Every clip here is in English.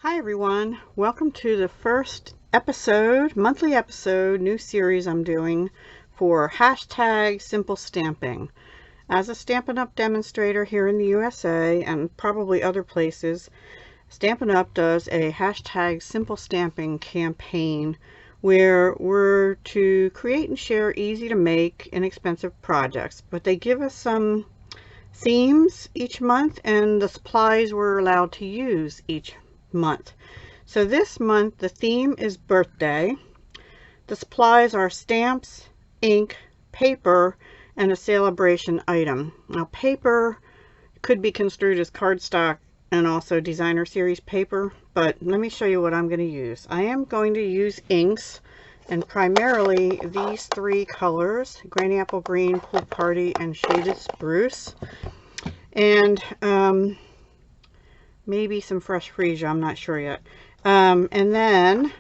Hi everyone, welcome to the first episode, monthly episode, new series I'm doing for hashtag simple stamping. As a Stampin' Up! Demonstrator here in the USA and probably other places, Stampin' Up! Does a hashtag simple stamping campaign where we're to create and share easy to make, inexpensive projects, but they give us some themes each month and the supplies we're allowed to use each month. So this month the theme is birthday. The supplies are stamps, ink, paper, and a Sale-a-Bration item. Now paper could be construed as cardstock and also designer series paper, but let me show you what I'm going to use. I am going to use inks, and primarily these three colors: Granny Apple Green, Pool Party, and Shaded Spruce. And maybe some Fresh Freesia, I'm not sure yet. And then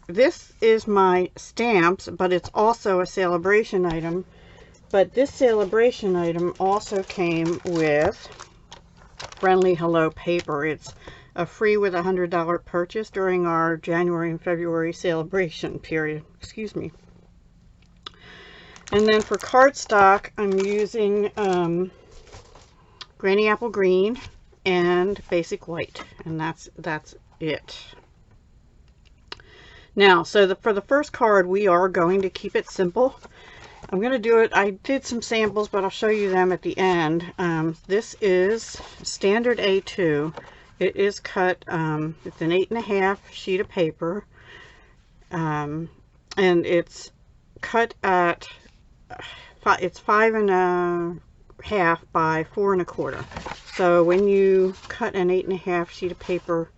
this is my stamps, but it's also a Sale-a-Bration item. But this Sale-a-Bration item also came with Friendly Hello paper. It's a free with $100 purchase during our January and February Sale-a-Bration period. Excuse me. And then for cardstock, I'm using Granny Apple Green and Basic White, and that's it. Now, so for the first card, we are going to keep it simple. I'm going to do it. I did some samples, but I'll show you them at the end. This is standard A2. It is cut. It's an 8.5 sheet of paper, and it's cut at it's 5.5 by 4.25. So when you cut an 8.5 sheet of paper,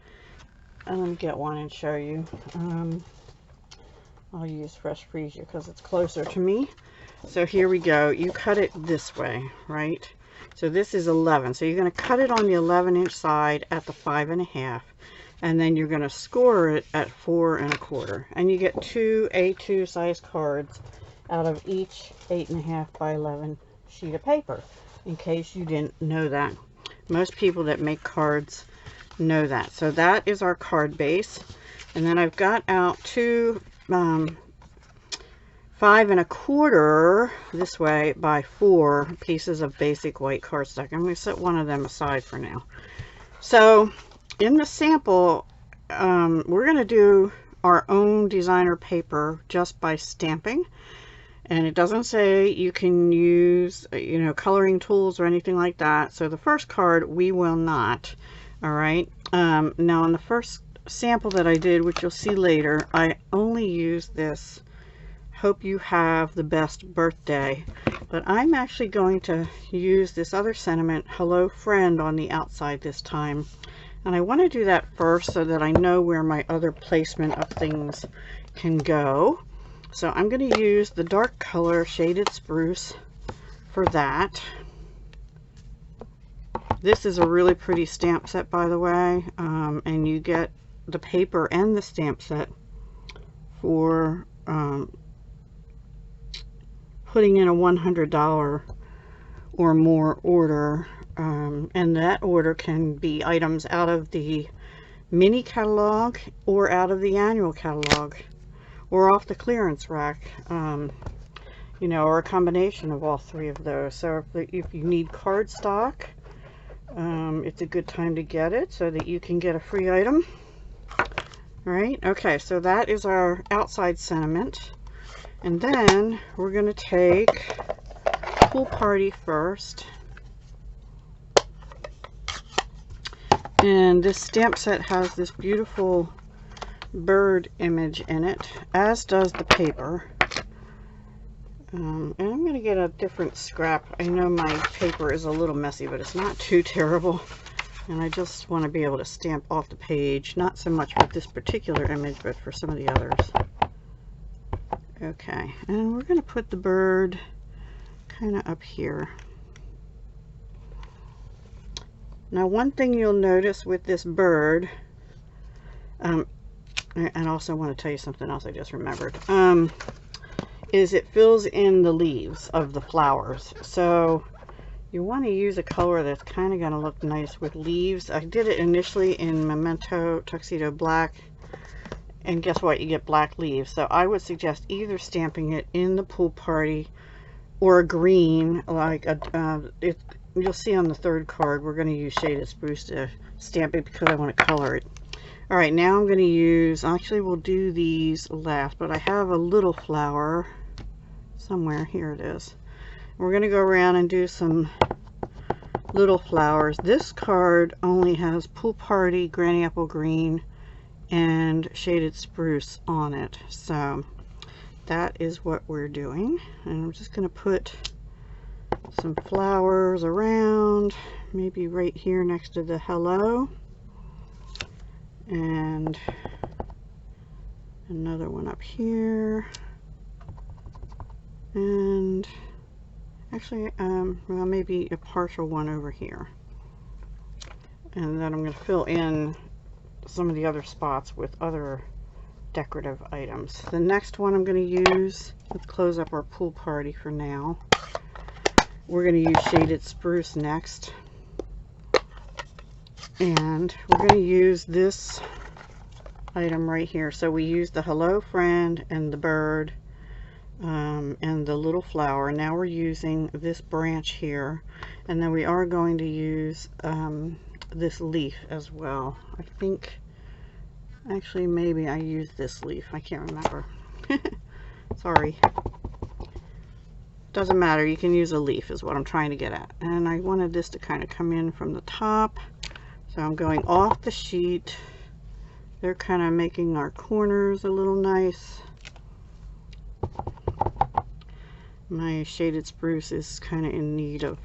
let me get one and show you. I'll use Fresh Freesia because it's closer to me. So here we go. You cut it this way, right? So this is 11. So you're going to cut it on the 11-inch side at the 5.5, and then you're going to score it at 4.25. And you get two A2 size cards out of each 8.5 by 11 sheet of paper, in case you didn't know that. Most people that make cards know that. So that is our card base. And then I've got out two 5.25 this way by 4 pieces of basic white cardstock. I'm going to set one of them aside for now. So in the sample, we're going to do our own designer paper just by stamping. And it doesn't say you can use, coloring tools or anything like that. So the first card, we will not. All right. Now on the first sample that I did, which you'll see later, I only used this Hope You Have the Best Birthday. But I'm actually going to use this other sentiment, Hello Friend, on the outside this time. And I want to do that first so that I know where my other placement of things can go. So I'm going to use the dark color Shaded Spruce for that. This is a really pretty stamp set, by the way, and you get the paper and the stamp set for putting in a $100 or more order, and that order can be items out of the mini catalog or out of the annual catalog, or off the clearance rack, or a combination of all three of those. So if you need cardstock, it's a good time to get it so that you can get a free item. All right, okay, so that is our outside sentiment. And then we're going to take Pool Party first. And this stamp set has this beautiful bird image in it, as does the paper. And I'm going to get a different scrap. I know my paper is a little messy, but it's not too terrible. And I just want to be able to stamp off the page, not so much with this particular image, but for some of the others. Okay, and we're going to put the bird kind of up here. Now, one thing you'll notice with this bird, and I also want to tell you something else I just remembered, is it fills in the leaves of the flowers. So You want to use a color that's kind of going to look nice with leaves. I did it initially in Memento Tuxedo Black, and guess what? You get black leaves. So I would suggest either stamping it in the Pool Party or a green, like you'll see on the third card, we're going to use Shaded Spruce to stamp it because I want to color it. All right, now I'm going to use, actually we'll do these last, but I have a little flower somewhere. Here it is. We're going to go around and do some little flowers. This card only has Pool Party, Granny Apple Green, and Shaded Spruce on it. So that is what we're doing. And I'm just going to put some flowers around, maybe right here next to the hello. And another one up here. And actually, well, maybe a partial one over here. And then I'm going to fill in some of the other spots with other decorative items. The next one I'm going to use, let's close up our Pool Party for now. We're going to use Shaded Spruce next. And we're going to use this item right here. So we used the Hello Friend and the bird and the little flower. Now we're using this branch here, and then we are going to use this leaf as well. I think actually maybe I used this leaf. I can't remember. Sorry. Doesn't matter. You can use a leaf is what I'm trying to get at. And I wanted this to kind of come in from the top. So I'm going off the sheet. They're kind of making our corners a little nice. My Shaded Spruce is kind of in need of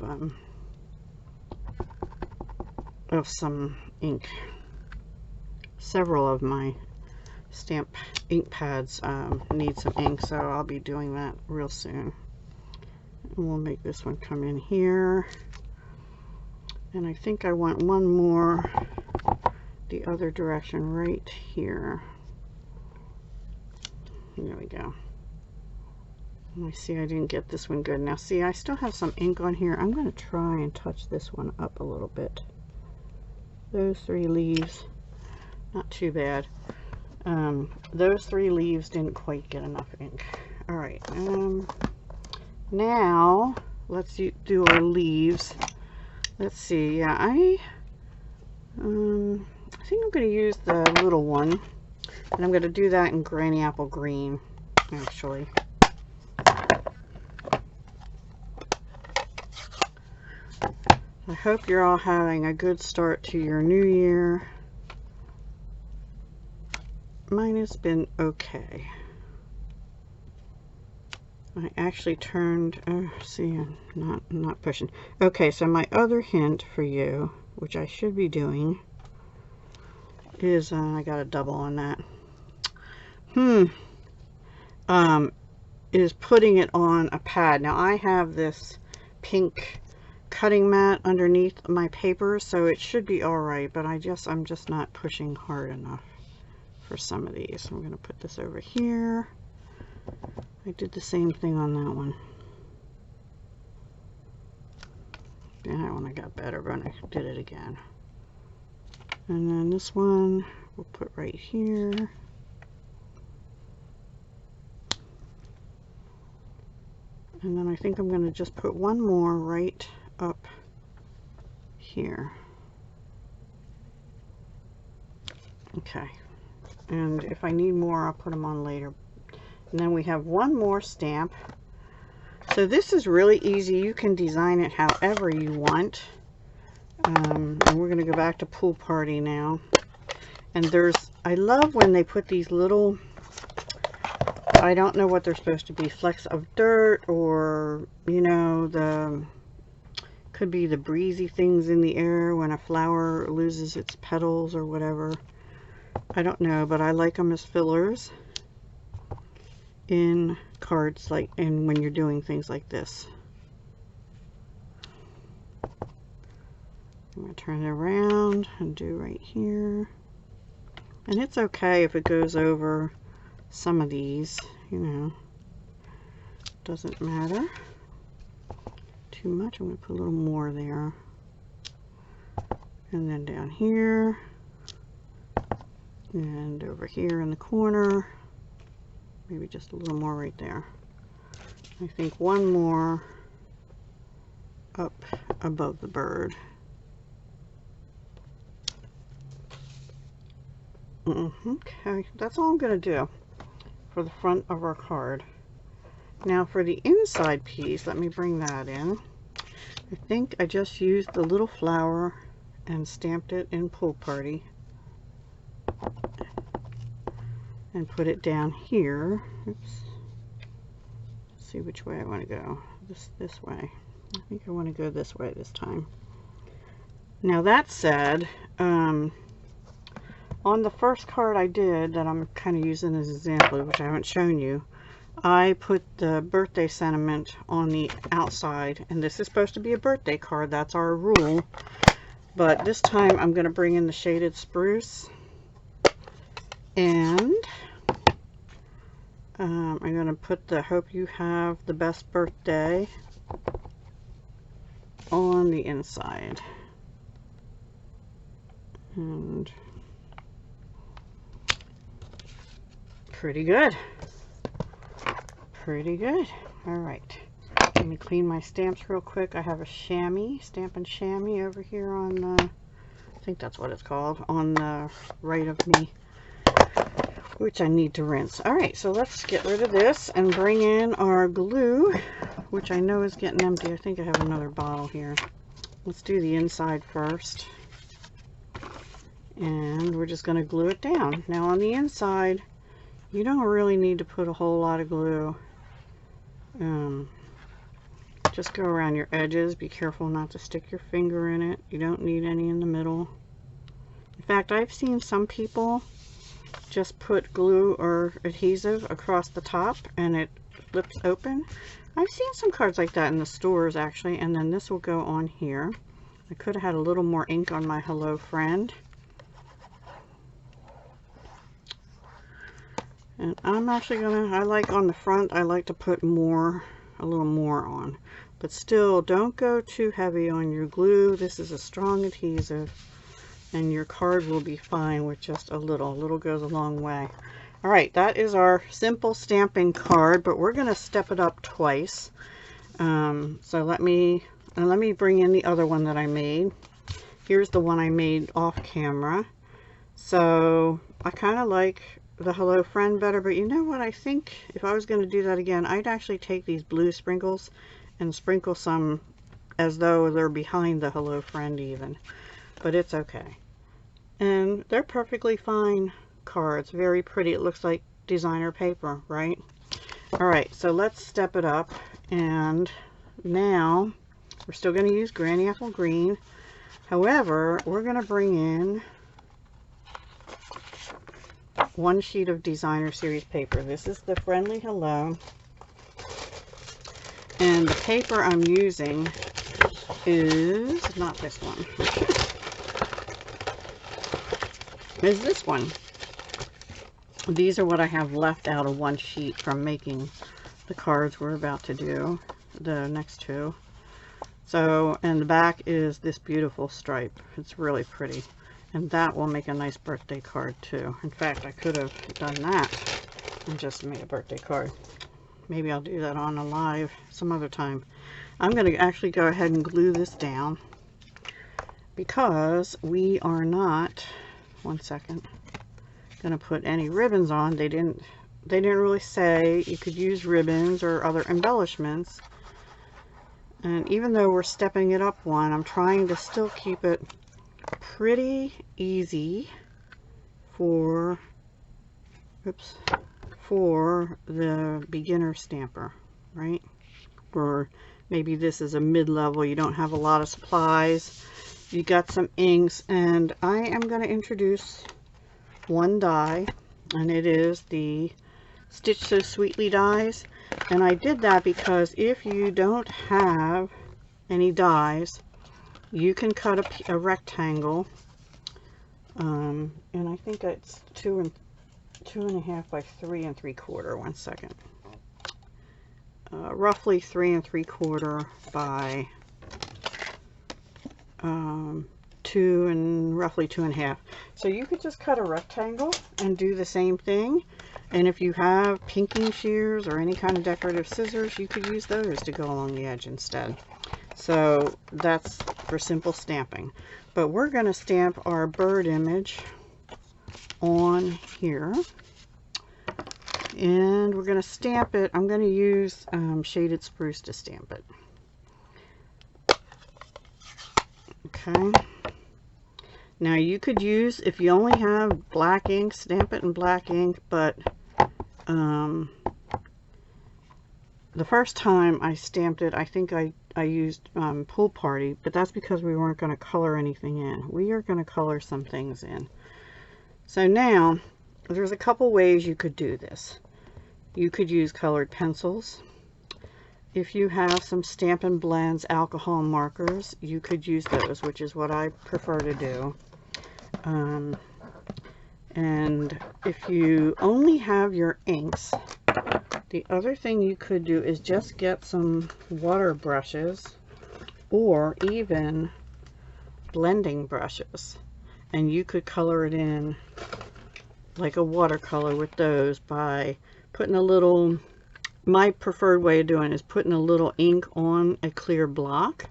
some ink. Several of my stamp ink pads need some ink, so I'll be doing that real soon. And we'll make this one come in here. And I think I want one more the other direction right here. There we go. I see I didn't get this one good. Now see, I still have some ink on here. I'm going to try and touch this one up a little bit. Those three leaves, not too bad. Those three leaves didn't quite get enough ink. All right. Now let's do our leaves. Let's see. Yeah, I think I'm going to use the little one, and I'm going to do that in Granny Apple Green, actually. I hope you're all having a good start to your new year. Mine has been okay. I actually turned, see, I'm not pushing. Okay, so my other hint for you, which I should be doing, is, I got a double on that. Is putting it on a pad. Now I have this pink cutting mat underneath my paper, so it should be all right, but I'm just not pushing hard enough for some of these. I'm going to put this over here. I did the same thing on that one. That one I got better, but I did it again. And then this one we'll put right here. And then I think I'm going to just put one more right up here. Okay. And if I need more, I'll put them on later. And then we have one more stamp. So this is really easy. You can design it however you want. And we're going to go back to Pool Party now. And I love when they put these little, I don't know what they're supposed to be, flecks of dirt, or, you know, could be the breezy things in the air when a flower loses its petals or whatever. I don't know, but I like them as fillers in cards, like, and when you're doing things like this. I'm going to turn it around and do right here. And it's okay if it goes over some of these, you know, doesn't matter too too much. I'm going to put a little more there. And then down here. And over here in the corner. Maybe just a little more right there. I think one more up above the bird. Okay, that's all I'm going to do for the front of our card. Now for the inside piece, let me bring that in. I think I just used the little flower and stamped it in Pool Party. And put it down here. Oops. Let's see which way I want to go. This way. I think I want to go this way this time. Now that said, on the first card I did that I'm kind of using as an example, which I haven't shown you, I put the birthday sentiment on the outside, and this is supposed to be a birthday card. That's our rule. But this time I'm going to bring in the shaded spruce, and I'm going to put the hope you have the best birthday on the inside. And pretty good. Pretty good. Alright. Let me clean my stamps real quick. I have a chamois, Stampin' Chamois over here on, I think that's what it's called, on the right of me, which I need to rinse. Alright, so let's get rid of this and bring in our glue, which I know is getting empty. I think I have another bottle here. Let's do the inside first. And we're just going to glue it down. Now on the inside, you don't really need to put a whole lot of glue. Just go around your edges. Be careful not to stick your finger in it. You don't need any in the middle. In fact, I've seen some people just put glue or adhesive across the top and it flips open. I've seen some cards like that in the stores actually, and then this will go on here. I could have had a little more ink on my Hello Friend. And I'm actually I like on the front, I like to put a little more on. But still, don't go too heavy on your glue. This is a strong adhesive, and your card will be fine with just a little. A little goes a long way. Alright, that is our simple stamping card, but we're going to step it up twice. So let me bring in the other one that I made. Here's the one I made off camera. So I kind of like the Hello Friend better, but you know what, I think if I was going to do that again, I'd actually take these blue sprinkles and sprinkle some as though they're behind the Hello Friend even, but it's okay. And they're perfectly fine cards, very pretty. It looks like designer paper, right? Alright, so let's step it up, and now we're still going to use Granny Apple Green. However, we're going to bring in one sheet of designer series paper. This is the Friendly Hello, and the paper I'm using is not this one. Is this one. These are what I have left out of one sheet from making the cards we're about to do, the next two. So, and the back is this beautiful stripe. It's really pretty. And that will make a nice birthday card too. In fact, I could have done that and just made a birthday card. Maybe I'll do that on a live some other time. I'm going to actually go ahead and glue this down because we are not, one second, going to put any ribbons on. They didn't really say you could use ribbons or other embellishments. And even though we're stepping it up one, I'm trying to still keep it pretty easy for the beginner stamper, right? Or maybe this is a mid-level, you don't have a lot of supplies, you got some inks, and I am going to introduce one die, and it is the Stitch So Sweetly dies. And I did that because if you don't have any dies, you can cut a rectangle, and I think it's 2.5 by 3 3/4. 1 second. roughly 3 3/4 by 2 and roughly 2 1/2. So you could just cut a rectangle and do the same thing. And if you have pinking shears or any kind of decorative scissors, you could use those to go along the edge instead. So that's for simple stamping. But we're going to stamp our bird image on here. And we're going to stamp it. I'm going to use shaded spruce to stamp it. Okay. Now you could use, if you only have black ink, stamp it in black ink, but the first time I stamped it, I think I used Pool Party, but that's because we weren't going to color anything in. We are going to color some things in. So now, there's a couple ways you could do this. You could use colored pencils. If you have some Stampin' Blends alcohol markers, you could use those, which is what I prefer to do. And if you only have your inks, the other thing you could do is just get some water brushes or even blending brushes, and you could color it in like a watercolor with those by putting a little, my preferred way of doing it is putting a little ink on a clear block.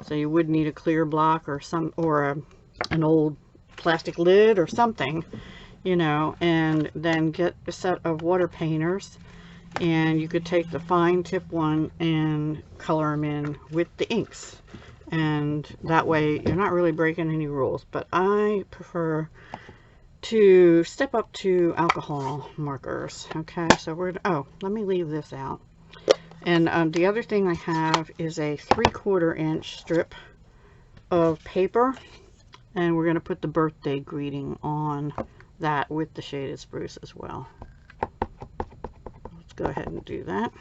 So you would need a clear block or an old plastic lid or something, you know, and then get a set of water painters, and you could take the fine tip one and color them in with the inks, and that way you're not really breaking any rules. But I prefer to step up to alcohol markers. Okay, so let me leave this out. And the other thing I have is a 3/4 inch strip of paper, and we're going to put the birthday greeting on that with the shaded spruce as well. Let's go ahead and do that.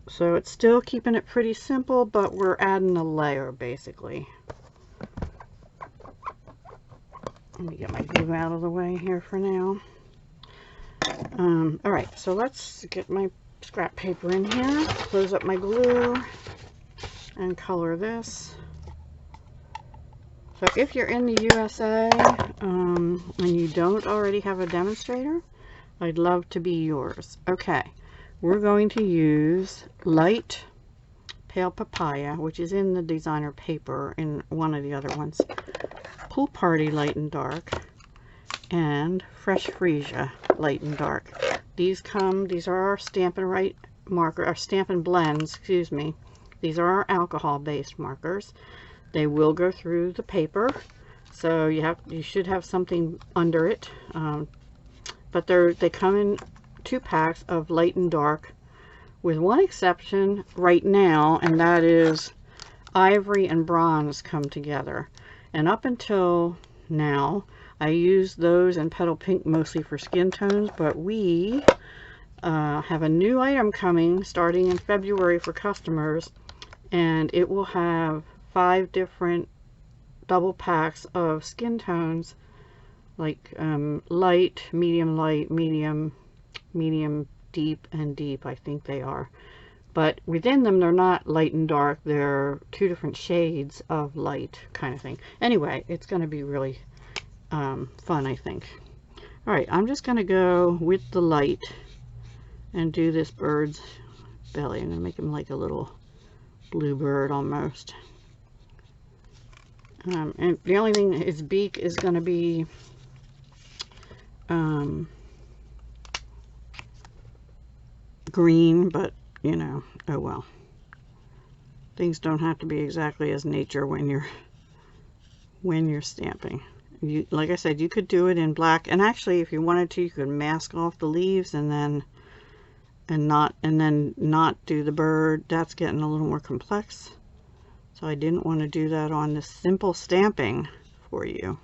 So it's still keeping it pretty simple, but we're adding a layer basically. Let me get my glue out of the way here for now. Alright, so let's get my scrap paper in here, close up my glue, and color this. So if you're in the USA and you don't already have a demonstrator, I'd love to be yours. Okay, we're going to use light pale papaya, which is in the designer paper in one of the other ones, Pool Party light and dark, and fresh freesia light and dark. These are our Stampin' marker, our Stampin' Blends, excuse me. These are our alcohol based markers. They will go through the paper, so you should have something under it. But they come in 2 packs of light and dark, with one exception right now, and that is ivory and bronze come together. And up until now, I use those and petal pink mostly for skin tones, but we have a new item coming starting in February for customers, and it will have 5 different double packs of skin tones, like light, medium, deep, and deep, I think they are. But within them, they're not light and dark. They're 2 different shades of light kind of thing. Anyway, it's going to be really fun, I think. Alright, I'm just going to go with the light and do this bird's belly. I'm going to make him like a little blue bird almost. And the only thing, his beak is going to be green, but you know, oh well. Things don't have to be exactly as nature when you're stamping. Like I said, you could do it in black, and actually if you wanted to, you could mask off the leaves and then not do the bird. That's getting a little more complex. So I didn't want to do that on this simple stamping for you.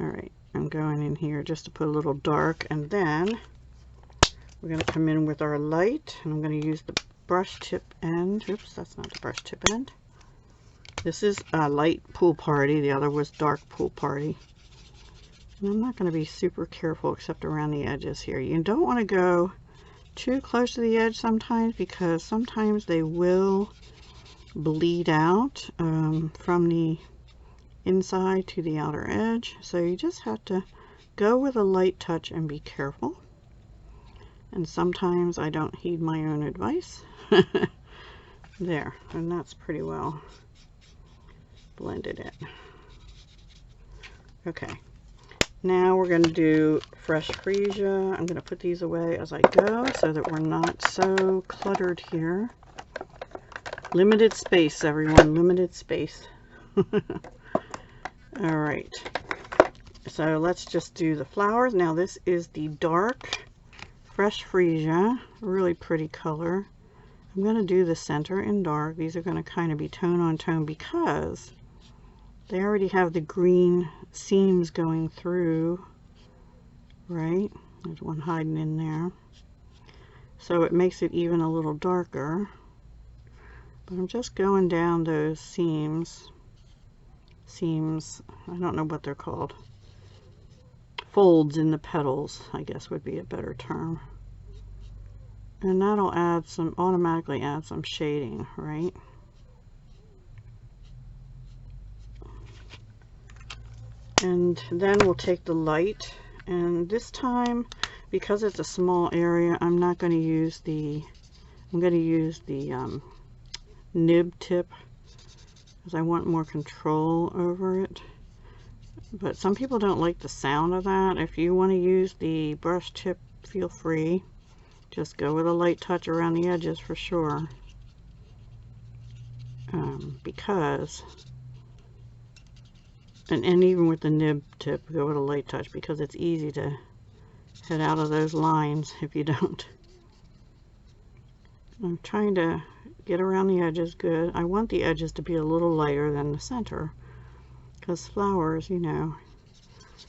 Alright, I'm going in here just to put a little dark, and then we're going to come in with our light, and I'm going to use the brush tip end. Oops, that's not the brush tip end. This is a light Pool Party. The other was dark Pool Party. And I'm not going to be super careful except around the edges here. You don't want to go too close to the edge sometimes, because sometimes they will bleed out from the inside to the outer edge. So you just have to go with a light touch and be careful. And sometimes I don't heed my own advice. There, and that's pretty well blended in. Okay, now we're going to do fresh freesia. I'm going to put these away as I go so that we're not so cluttered here. Limited space, everyone, limited space. All right, so let's just do the flowers. Now this is the dark fresh freesia, really pretty color. I'm going to do the center in dark. These are going to kind of be tone on tone because they already have the green seams going through, right? There's one hiding in there. So it makes it even a little darker. But I'm just going down those seams. I don't know what they're called. Folds in the petals, I guess would be a better term. And that'll add some, automatically add some shading, right? And then we'll take the light, and this time, because it's a small area, I'm not going to use the, I'm going to use the nib tip, because I want more control over it. But some people don't like the sound of that. If you want to use the brush tip, feel free. Just go with a light touch around the edges for sure. Because, and even with the nib tip, go with a light touch, because it's easy to head out of those lines if you don't. I'm trying to get around the edges good. I want the edges to be a little lighter than the center, because flowers, you know,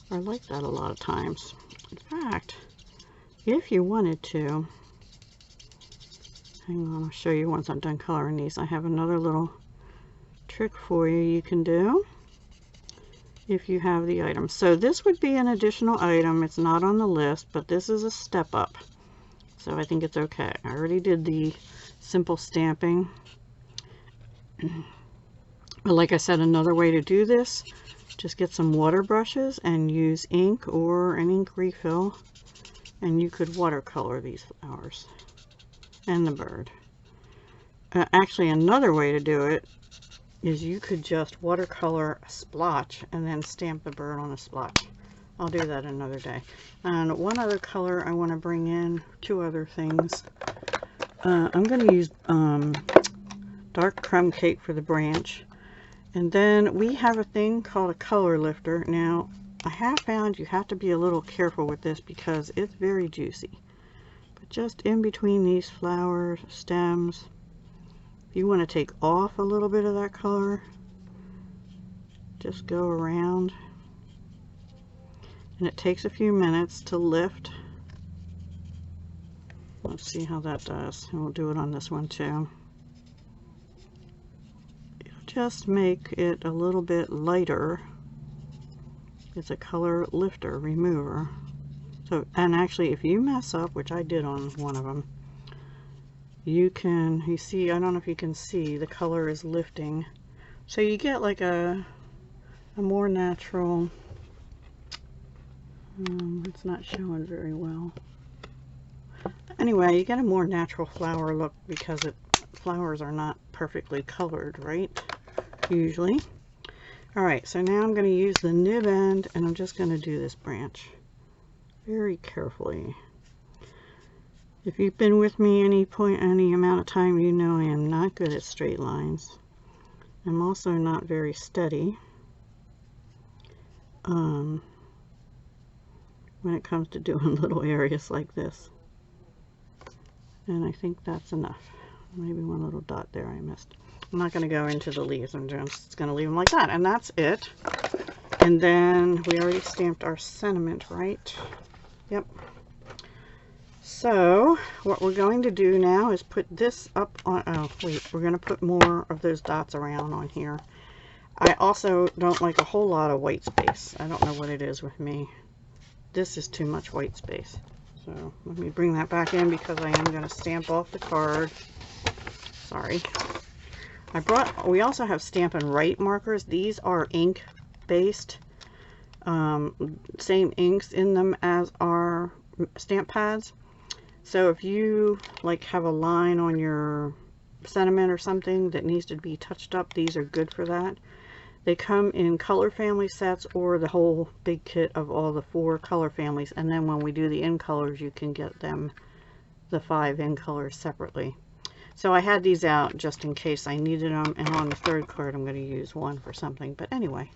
are like that a lot of times. In fact, if you wanted to, hang on, I'll show you once I'm done coloring these. I have another little trick for you you can do if you have the item. So this would be an additional item. It's not on the list, but this is a step up. So I think it's okay. I already did the simple stamping. But like I said, another way to do this, just get some water brushes and use ink or an ink refill, and you could watercolor these flowers and the bird. Actually, another way to do it is you could just watercolor a splotch and then stamp the bird on a splotch. I'll do that another day. And one other color I want to bring in, two other things. I'm going to use dark crumb cake for the branch. And then we have a thing called a color lifter. Now, I have found you have to be a little careful with this because it's very juicy. But just in between these flower stems, if you want to take off a little bit of that color, just go around. And it takes a few minutes to lift. Let's see how that does. And we'll do it on this one too. Just make it a little bit lighter. It's a color lifter, remover. So, and actually if you mess up, which I did on one of them, you can, you see, I don't know if you can see, the color is lifting. So you get like a more natural, it's not showing very well. Anyway, you get a more natural flower look because flowers are not perfectly colored, right? Usually. Alright, so now I'm going to use the nib end and I'm just going to do this branch very carefully. If you've been with me any amount of time, you know I am not good at straight lines. I'm also not very steady when it comes to doing little areas like this. And I think that's enough. Maybe one little dot there I missed. I'm not going to go into the leaves. I'm just going to leave them like that. And that's it. And then we already stamped our sentiment, right? Yep. So what we're going to do now is put this up on, oh wait, we're going to put more of those dots around on here. I also don't like a whole lot of white space. I don't know what it is with me. this is too much white space. So let me bring that back in because I am going to stamp off the card. Sorry. We also have Stampin' Write markers. These are ink based. Same inks in them as our stamp pads. So if you like have a line on your sentiment or something that needs to be touched up, these are good for that. They come in color family sets or the whole big kit of all the 4 color families, and then when we do the in colors, you can get them, the 5 in colors, separately. So I had these out just in case I needed them, and on the 3rd card I'm going to use one for something. But anyway,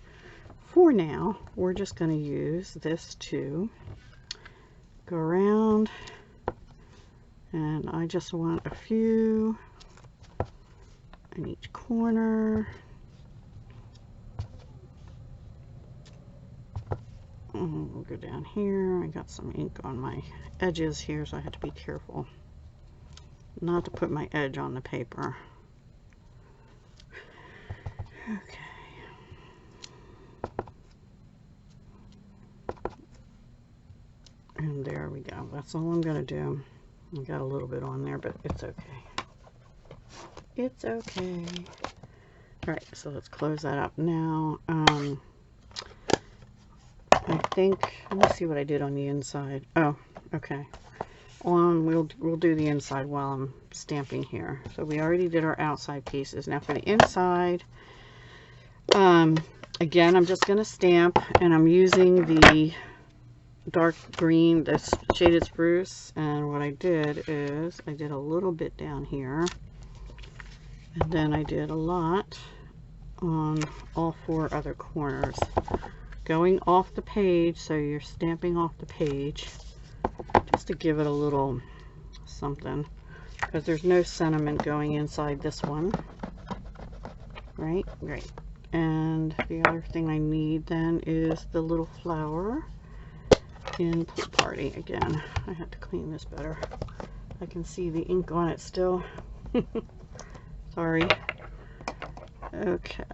for now we're just going to use this to go around, and I just want a few in each corner. We'll go down here. I got some ink on my edges here, so I have to be careful not to put my edge on the paper. Okay. And there we go. That's all I'm going to do. I got a little bit on there, but it's okay. It's okay. Alright, so let's close that up now. I think, let me see what I did on the inside. Oh, okay. We'll do the inside while I'm stamping here. So we already did our outside pieces. Now for the inside, again, I'm just going to stamp, and I'm using the dark green, this shaded spruce, and what I did is I did a little bit down here, and then I did a lot on all 4 other corners, going off the page. So you're stamping off the page just to give it a little something, because there's no sentiment going inside this one, right? Great. And the other thing I need then is the little flower in Pool Party. Again, I have to clean this better. I can see the ink on it still. Sorry. Okay,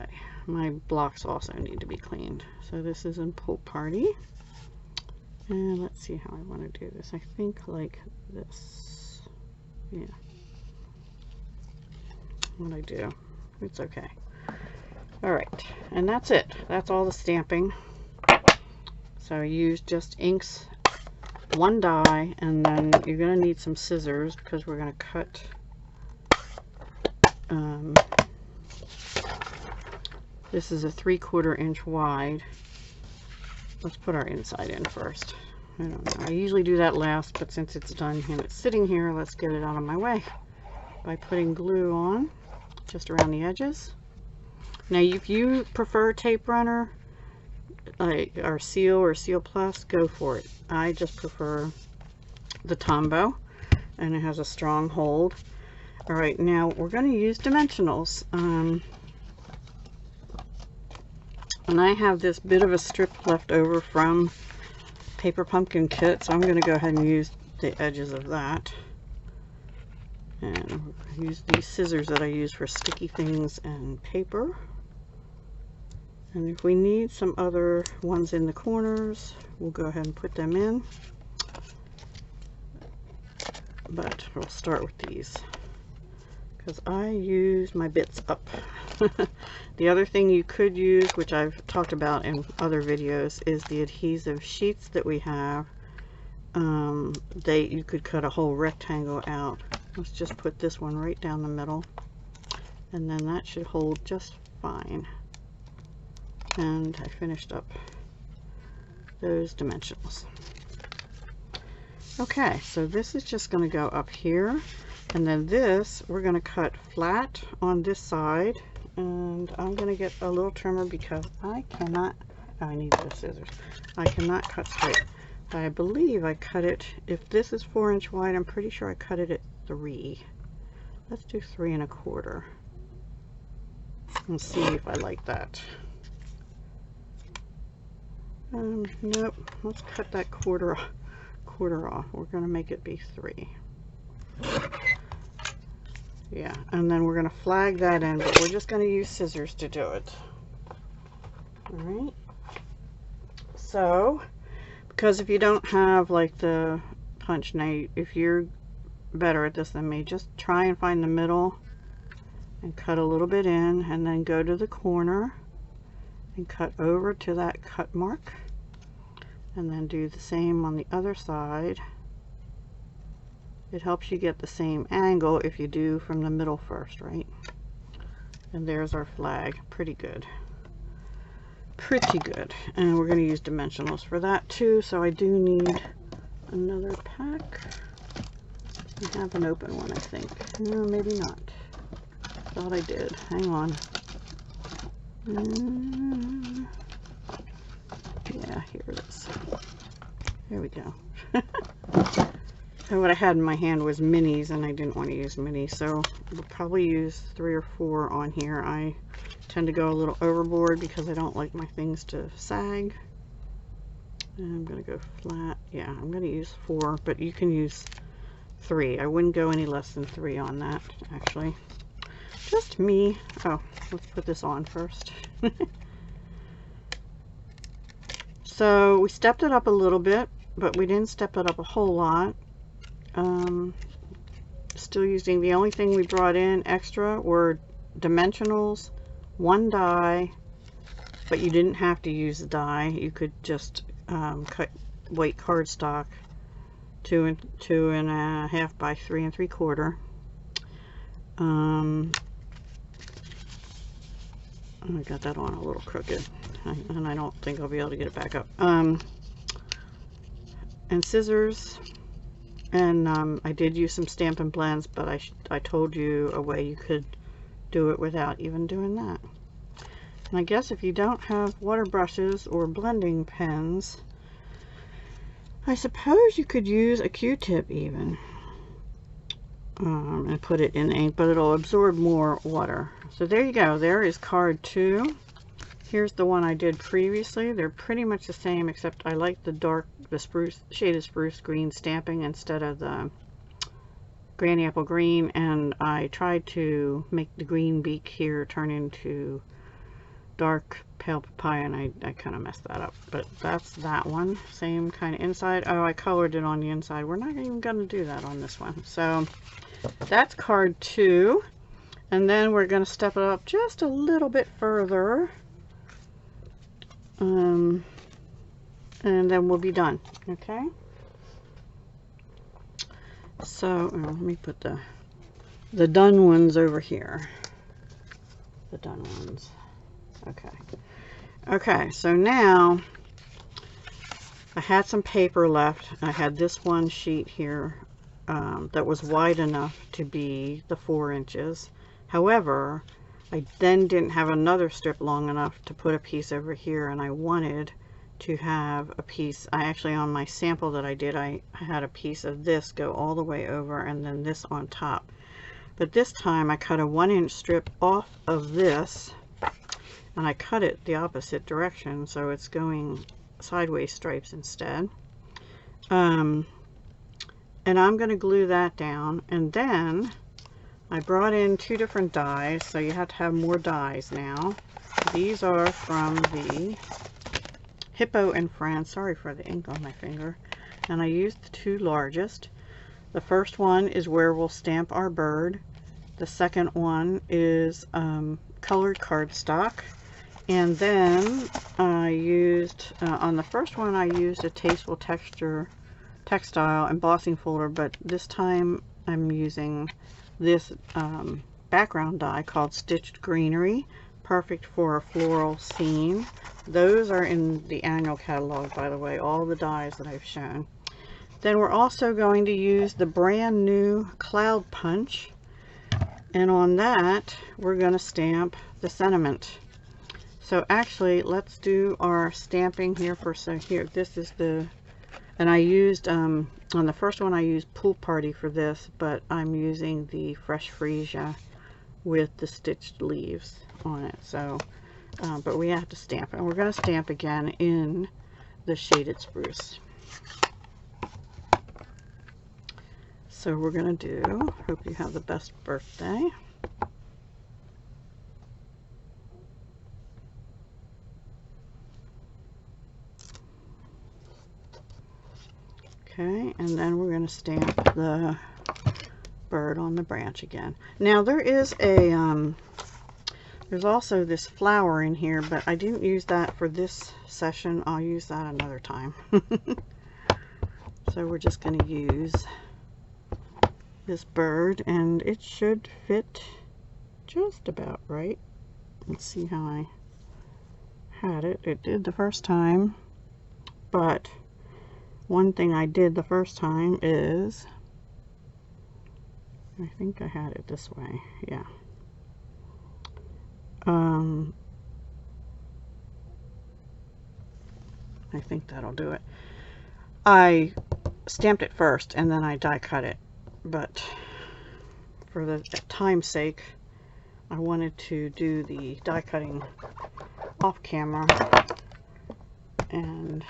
my blocks also need to be cleaned. So this is in Pool Party. And let's see how I want to do this. I think like this. Yeah. What I do. It's okay. Alright, and that's it. That's all the stamping. So I used just inks, 1 die, and then you're going to need some scissors because we're going to cut this is a 3/4 inch wide. Let's put our inside in first. I don't know. I usually do that last, but since it's done and it's sitting here, let's get it out of my way by putting glue on just around the edges. Now, if you prefer tape runner, or Seal Plus, go for it. I just prefer the Tombow, and it has a strong hold. All right, now we're going to use dimensionals. And I have this bit of a strip left over from Paper Pumpkin Kit, so I'm going to go ahead and use the edges of that. And use these scissors that I use for sticky things and paper. And if we need some other ones in the corners, we'll go ahead and put them in. But we'll start with these, because I use my bits up. The other thing you could use, which I've talked about in other videos, is the adhesive sheets that we have. You could cut a whole rectangle out. Let's just put this one right down the middle, and then that should hold just fine. And I finished up those dimensionals. Okay, so this is just going to go up here, and then this we're going to cut flat on this side, and I'm going to get a little trimmer because I cannot, I need those scissors, I cannot cut straight. I believe I cut it, if this is 4 inch wide, I'm pretty sure I cut it at 3. Let's do 3 1/4 and see if I like that. Nope, let's cut that quarter off. We're going to make it be 3. Yeah, and then we're going to flag that in, but we're just going to use scissors to do it. Alright, so because if you don't have like the punch knife, if you're better at this than me, just try and find the middle and cut a little bit in, and then go to the corner and cut over to that cut mark, and then do the same on the other side. It helps you get the same angle if you do from the middle first, right? And there's our flag. Pretty good. Pretty good. And we're going to use dimensionals for that too, so I do need another pack. I have an open one, I think. No, maybe not. Thought I did. Hang on. Yeah, here it is. There we go. So what I had in my hand was minis, and I didn't want to use minis, so we'll probably use 3 or 4 on here. I tend to go a little overboard because I don't like my things to sag. And I'm going to go flat. Yeah, I'm going to use 4, but you can use 3. I wouldn't go any less than 3 on that, actually. Just me. Oh, let's put this on first. So we stepped it up a little bit, but we didn't step it up a whole lot. Still using, the only thing we brought in extra were dimensionals, 1 die, but you didn't have to use the die. You could just cut white cardstock 2 1/2 by 3 3/4. I got that on a little crooked, and I don't think I'll be able to get it back up. And scissors, and I did use some Stampin' blends, but I told you a way you could do it without even doing that. And I guess if you don't have water brushes or blending pens, I suppose you could use a Q-tip even, and put it in ink, but it'll absorb more water. So there you go. There is card 2. Here's the one I did previously. They're pretty much the same, except I like the spruce, shaded spruce green stamping instead of the granny apple green, and I tried to make the green beak here turn into dark pale papaya, and I kind of messed that up. But that's that one. Same kind of inside. Oh, I colored it on the inside. We're not even going to do that on this one. So that's card 2. And then we're going to step it up just a little bit further. And then we'll be done. Okay. So let me put the done ones over here. The done ones. Okay. Okay, so now I had some paper left. I had this one sheet here that was wide enough to be the 4 inches. However, I then didn't have another strip long enough to put a piece over here, and I wanted to have a piece. I actually, on my sample that I did, I had a piece of this go all the way over and then this on top. But this time I cut a 1-inch strip off of this, and I cut it the opposite direction, so it's going sideways stripes instead. And I'm going to glue that down, and then I brought in 2 different dies, so you have to have more dies now. These are from the Hippo and Friends. Sorry for the ink on my finger. And I used the 2 largest. The first one is where we'll stamp our bird. The second one is colored cardstock. And then I used, on the first one I used a Tasteful Textile embossing folder, but this time I'm using this background die called Stitched Greenery, perfect for a floral scene. Those are in the annual catalog, by the way, all the dies that I've shown. Then we're also going to use the brand new Cloud Punch, and on that we're going to stamp the sentiment. So actually, let's do our stamping here first. So here, this is the, and I used on the first one I used Pool Party for this, but I'm using the Fresh Freesia with the stitched leaves on it. So but we have to stamp it, and we're going to stamp again in the shaded spruce. So we're going to do Hope You Have the Best Birthday. Okay, and then we're going to stamp the bird on the branch again. Now there is a there's also this flower in here, but I didn't use that for this session. I'll use that another time. So we're just going to use this bird, and it should fit just about right. Let's see how I had it. It did the first time, but one thing I did the first time is, I think I had it this way, yeah. I think that'll do it. I stamped it first and then I die cut it, but for the time's sake I wanted to do the die cutting off camera. And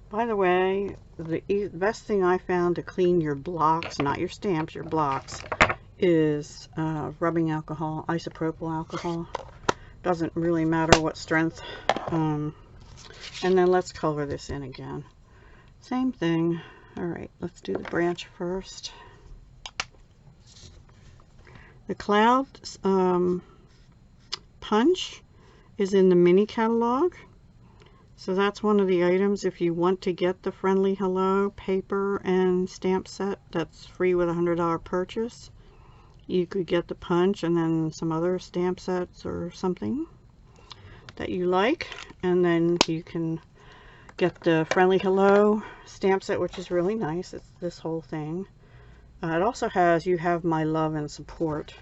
by the way, the best thing I found to clean your blocks, not your stamps, your blocks, is rubbing alcohol, isopropyl alcohol. Doesn't really matter what strength. And then let's color this in again. Same thing. Alright, let's do the branch first. The cloud punch is in the mini catalog. So that's one of the items if you want to get the Friendly Hello paper and stamp set that's free with a $100 purchase. You could get the punch and then some other stamp sets or something that you like, and then you can get the Friendly Hello stamp set, which is really nice. It's this whole thing. It also has You Have My Love and Support,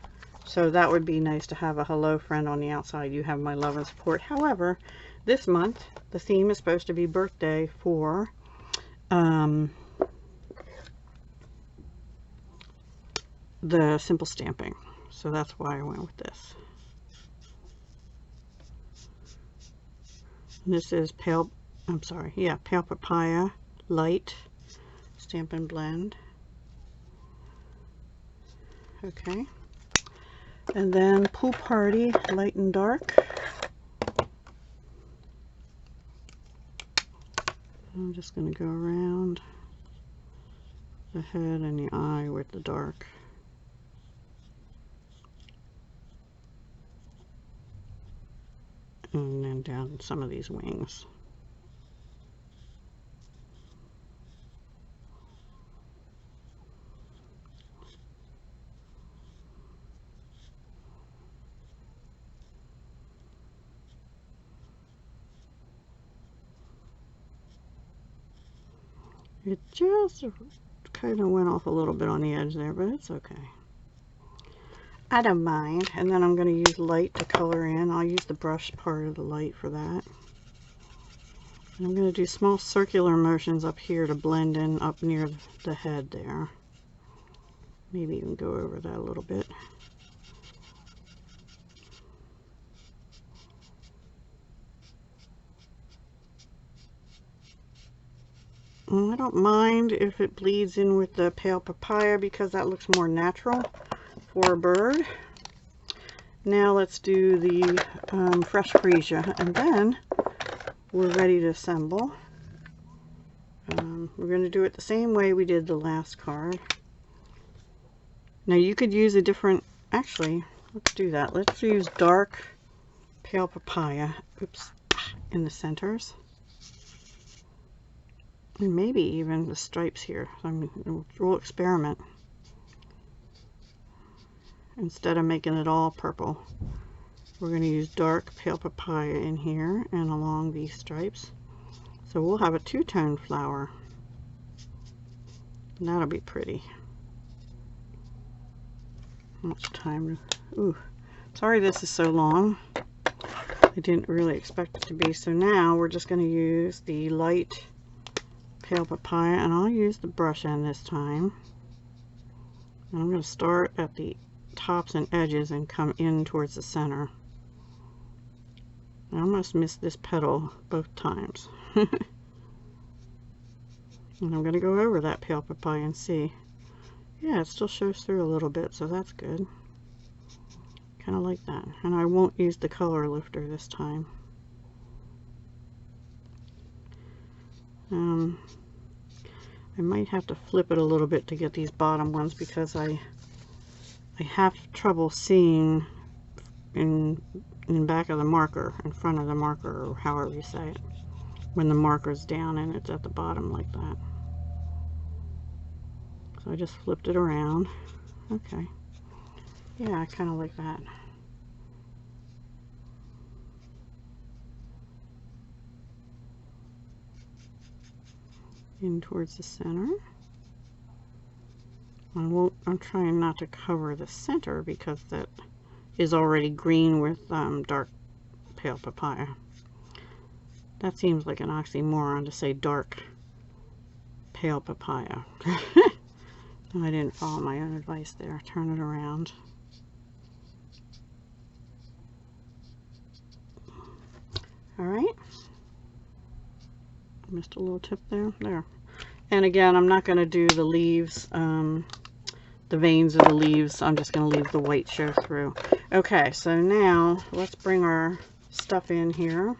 so that would be nice to have a hello friend on the outside. You have my love and support. However, this month the theme is supposed to be birthday for the simple stamping, so that's why I went with this. This is pale papaya light Stampin' Blend. Okay, and then Pool Party light and dark. I'm just going to go around the head and the eye with the dark. And then down some of these wings. It just kind of went off a little bit on the edge there, but it's okay. I don't mind. And then I'm going to use light to color in. I'll use the brush part of the light for that. And I'm going to do small circular motions up here to blend in up near the head there. Maybe even go over that a little bit. And I don't mind if it bleeds in with the pale papaya because that looks more natural for a bird. Now let's do the fresh freesia, and then we're ready to assemble. We're going to do it the same way we did the last card. Now you could use a different, actually, let's do that. Let's use dark pale papaya, oops, in the centers. And maybe even the stripes here. I mean, we'll experiment. Instead of making it all purple, we're going to use dark pale papaya in here and along these stripes. So we'll have a two-tone flower. And that'll be pretty. How much time? Ooh, sorry this is so long. I didn't really expect it to be. So now we're just going to use the light pale papaya, and I'll use the brush end this time. And I'm going to start at the tops and edges and come in towards the center. I almost missed this petal both times. And I'm going to go over that pale papaya and see. Yeah, it still shows through a little bit, so that's good. Kind of like that. And I won't use the color lifter this time. I might have to flip it a little bit to get these bottom ones because I have trouble seeing in back of the marker, in front of the marker, or however you say it, when the marker's down and it's at the bottom like that. So I just flipped it around. Okay. Yeah, I kind of like that. In towards the center. I'm trying not to cover the center because that is already green with dark pale papaya. That seems like an oxymoron to say dark pale papaya. I didn't follow my own advice there. Turn it around. Alright. Missed a little tip there. There. And again, I'm not going to do the leaves, the veins of the leaves. I'm just going to leave the white show through. Okay, so now let's bring our stuff in here.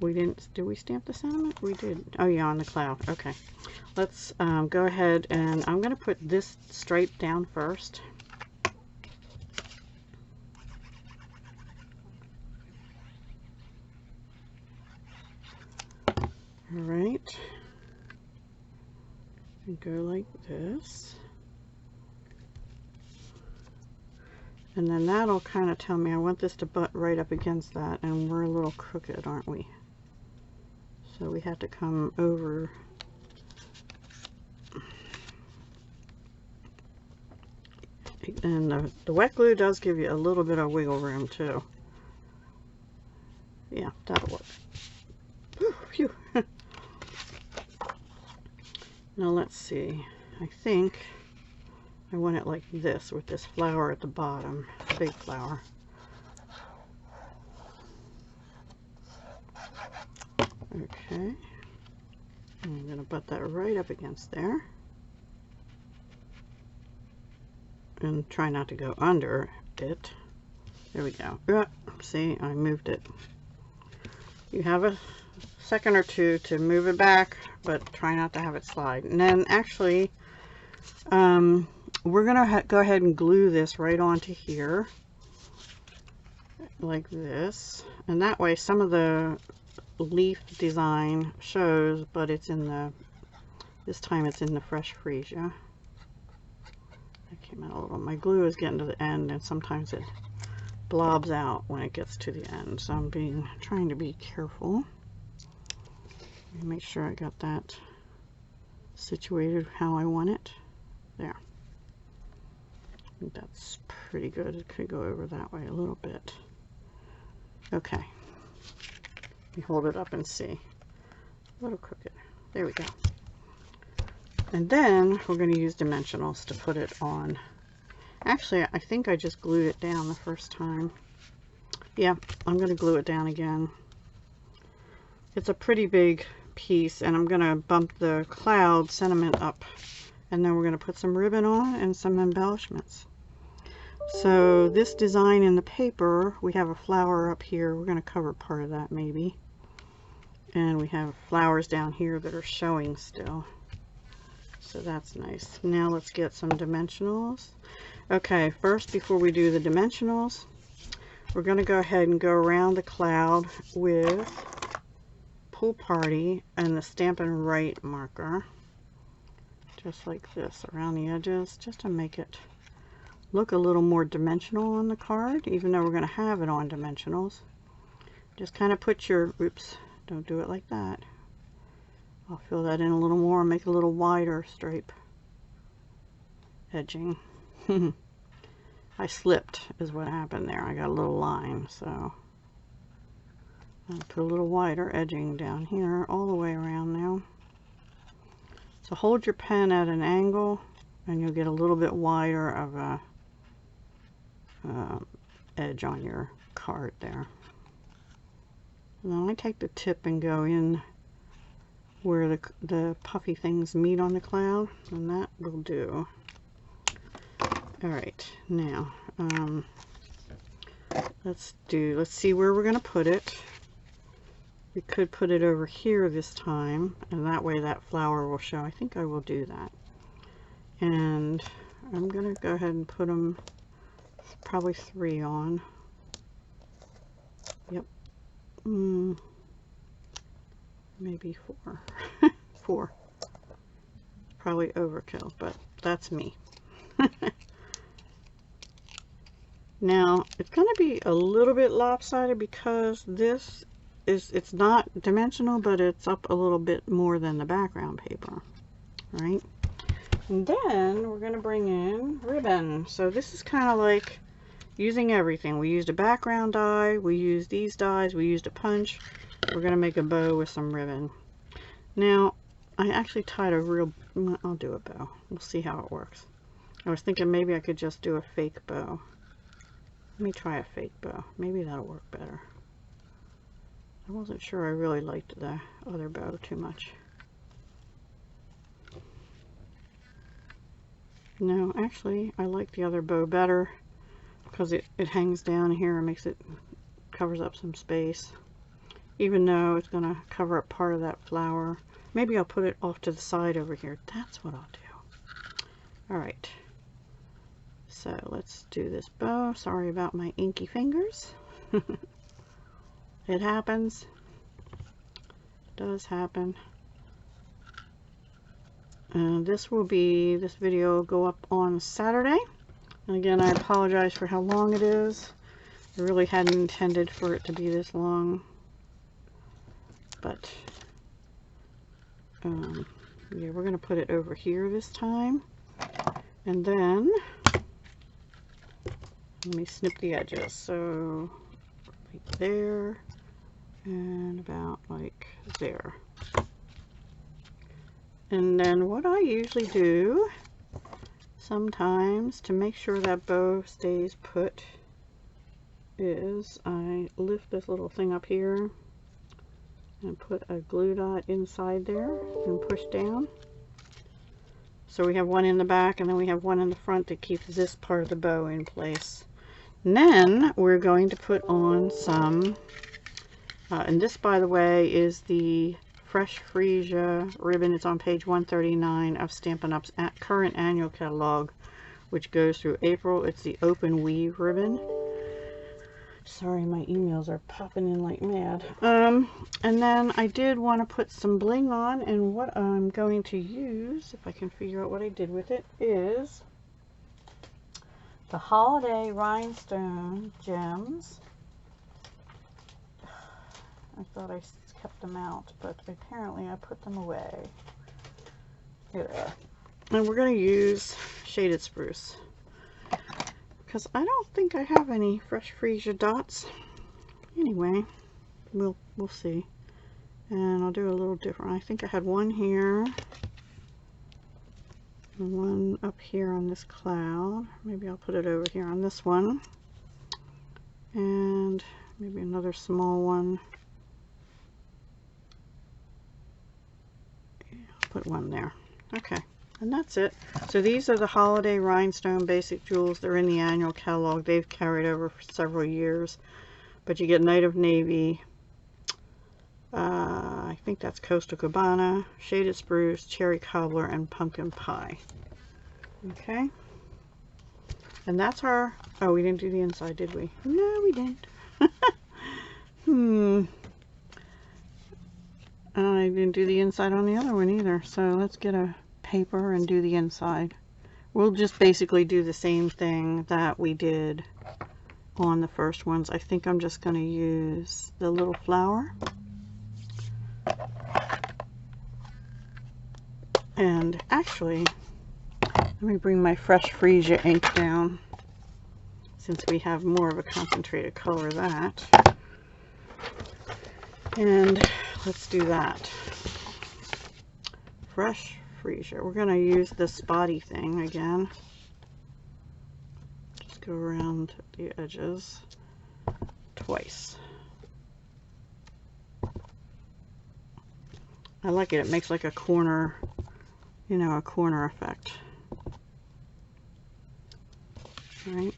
Did we stamp the sentiment? We did. Oh yeah, on the cloud. Okay. Let's go ahead and I'm going to put this stripe down first. Alright. And go like this. And then that'll kind of tell me I want this to butt right up against that, and we're a little crooked, aren't we? So we have to come over. And the wet glue does give you a little bit of wiggle room too. Yeah, that'll work. Whew, phew. Now let's see. I think I want it like this with this flower at the bottom, big flower. Okay. I'm going to butt that right up against there. And try not to go under it. There we go. See, I moved it. You have a second or two to move it back, but try not to have it slide. And then actually, we're going to go ahead and glue this right onto here. Like this. And that way some of the leaf design shows, but it's in the, this time it's in the fresh freesia. That came out a little. My glue is getting to the end and sometimes it blobs out when it gets to the end, so I'm trying to be careful. Make sure I got that situated how I want it. There. I think that's pretty good. It could go over that way a little bit. Okay. You hold it up and see. A little crooked. There we go. And then we're going to use dimensionals to put it on. Actually, I think I just glued it down the first time. Yeah, I'm going to glue it down again. It's a pretty big piece, and I'm going to bump the cloud sentiment up. And then we're going to put some ribbon on and some embellishments. So this design in the paper, we have a flower up here. We're going to cover part of that maybe. And we have flowers down here that are showing still. So that's nice. Now let's get some dimensionals. Okay, first before we do the dimensionals, we're going to go ahead and go around the cloud with Pool Party and the Stampin' Right marker. Just like this around the edges, just to make it look a little more dimensional on the card, even though we're going to have it on dimensionals. Just kind of put your, oops, don't do it like that. I'll fill that in a little more, make a little wider stripe edging. I slipped is what happened there. I got a little line, so I'll put a little wider edging down here all the way around now. So hold your pen at an angle and you'll get a little bit wider of a edge on your card there. And then I take the tip and go in where the puffy things meet on the cloud, and that will do. Alright, now let's see where we're going to put it. we could put it over here this time, and that way that flower will show. I think I will do that. And I'm gonna go ahead and put them probably 3 on. Yep. Maybe 4. 4. Probably overkill, but that's me. Now it's going to be a little bit lopsided because this is, it's not dimensional, but it's up a little bit more than the background paper, right? And then we're going to bring in ribbon. So this is kind of like using everything. We used a background die, we used these dies, we used a punch. We're going to make a bow with some ribbon. Now I actually tied a real, I'll do a bow. We'll see how it works. I was thinking maybe I could just do a fake bow. Let me try a fake bow. Maybe that'll work better. I wasn't sure I really liked the other bow too much. No, actually I like the other bow better because it hangs down here and makes it, covers up some space. Even though it's going to cover up part of that flower. Maybe I'll put it off to the side over here. That's what I'll do. Alright. So let's do this bow. Sorry about my inky fingers. It happens. It does happen. And this video will go up on Saturday. And again, I apologize for how long it is. I really hadn't intended for it to be this long. But yeah, we're going to put it over here this time. And then let me snip the edges. So right there and about like there. And then what I usually do sometimes to make sure that bow stays put is I lift this little thing up here and put a glue dot inside there and push down. So we have one in the back and then we have one in the front that keeps this part of the bow in place. And then we're going to put on some, and this by the way is the Fresh Freesia ribbon. It's on page 139 of Stampin' Up's current annual catalog, which goes through April. It's the open weave ribbon. Sorry, my emails are popping in like mad. And then I did want to put some bling on, and what I'm going to use, if I can figure out what I did with it, is the Holiday Rhinestone gems. I thought I kept them out, but apparently I put them away. Here they are. And we're going to use Shaded Spruce, because I don't think I have any Fresh Freesia dots. Anyway, we'll see. And I'll do a little different. I think I had one here and one up here on this cloud. Maybe I'll put it over here on this one, and maybe another small one. Yeah, I'll put one there. Okay. And that's it. So these are the Holiday Rhinestone Basic Jewels. They're in the annual catalog. They've carried over for several years. But you get Night of Navy, I think that's Coastal Cabana, Shaded Spruce, Cherry Cobbler, and Pumpkin Pie. Okay. And that's our, oh, we didn't do the inside, did we? No, we didn't. I didn't do the inside on the other one either. So let's get a paper and do the inside. We'll just basically do the same thing that we did on the first ones. I think I'm just going to use the little flower, and actually let me bring my Fresh Freesia ink down since we have more of a concentrated color of that, and let's do that. Fresh Freesia. We're going to use the spotty thing again. Just go around the edges twice. I like it. It makes like a corner, you know, a corner effect. All right.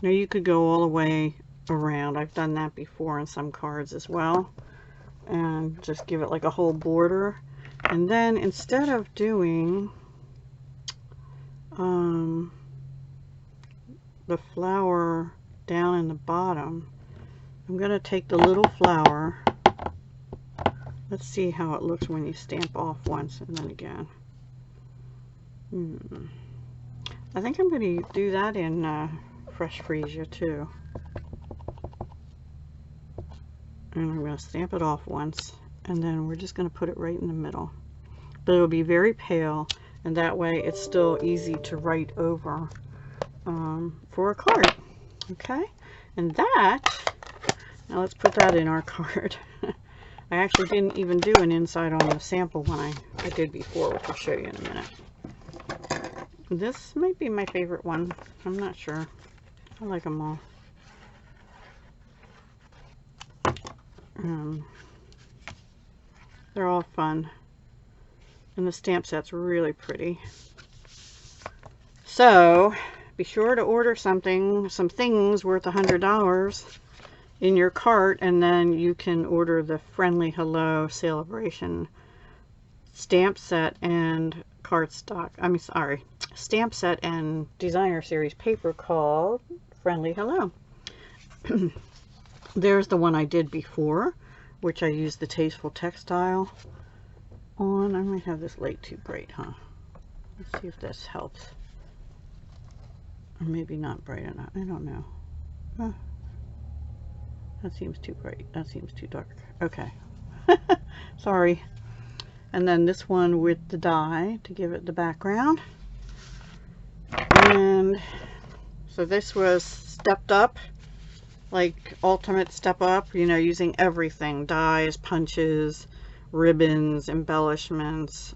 Now you could go all the way around. I've done that before in some cards as well, and just give it like a whole border. And then instead of doing the flower down in the bottom, I'm going to take the little flower. Let's see how it looks when you stamp off once and then again. I think I'm going to do that in Fresh Freesia too. And I'm going to stamp it off once, and then we're just going to put it right in the middle. But it'll be very pale, and that way it's still easy to write over for a card. Okay, and that, now let's put that in our card. I actually didn't even do an inside on the sample one I did before, which I'll show you in a minute. This might be my favorite one. I'm not sure. I like them all. They're all fun, and the stamp set's really pretty. So be sure to order some things worth $100 in your cart, and then you can order the Friendly Hello Sale-a-Bration stamp set and cardstock. Stamp set and designer series paper called Friendly Hello. There's the one I did before, which I used the Tasteful Textile on. I might have this light too bright, huh? Let's see if this helps. Or maybe not bright enough. I don't know. Huh. That seems too bright. That seems too dark. Okay. Sorry. And then this one with the die to give it the background. And so this was stepped up, like ultimate step up, you know, using everything: dies, punches, ribbons, embellishments,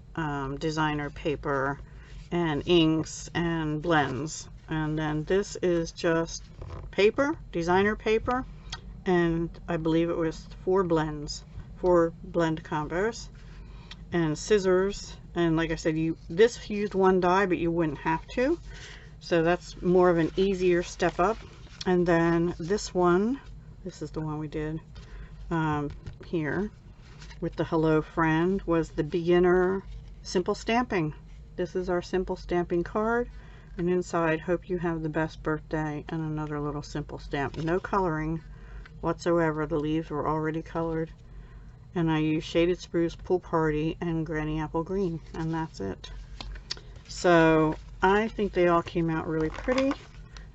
designer paper, and inks and blends. And then this is just paper, designer paper, and I believe it was 4 blends, 4 blend combos, and scissors. And like I said, this used 1 die, but you wouldn't have to, so that's more of an easier step up. And then this one, this is the one we did here with the Hello Friend, was the beginner simple stamping. This is our simple stamping card, and inside, hope you have the best birthday, and another little simple stamp. No coloring whatsoever. The leaves were already colored, and I used Shaded Spruce, Pool Party, and Granny Apple Green, and that's it. So I think they all came out really pretty.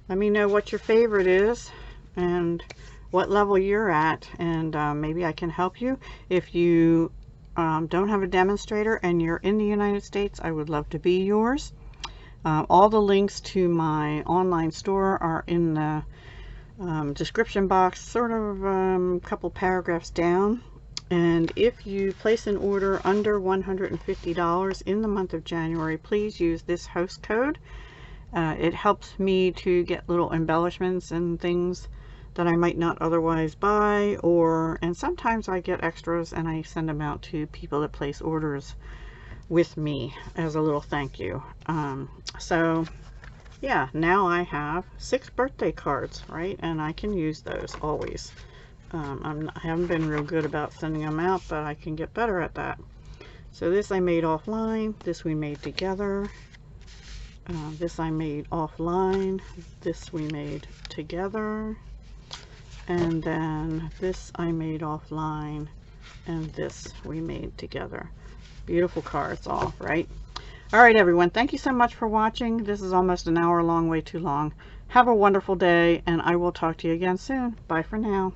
Let me know what your favorite is and what level you're at, and maybe I can help you. If you don't have a demonstrator and you're in the United States, I would love to be yours. All the links to my online store are in the description box, sort of a couple paragraphs down. And if you place an order under $150 in the month of January, please use this host code. It helps me to get little embellishments and things that I might not otherwise buy, and sometimes I get extras and I send them out to people that place orders with me as a little thank you. So yeah, now I have 6 birthday cards, right? And I can use those always. I haven't been real good about sending them out, but I can get better at that. So this I made offline, this we made together. This I made offline, this we made together, and then this I made offline, and this we made together. Beautiful cards all, right? All right, everyone, thank you so much for watching. This is almost an hour long, way too long. Have a wonderful day, and I will talk to you again soon. Bye for now.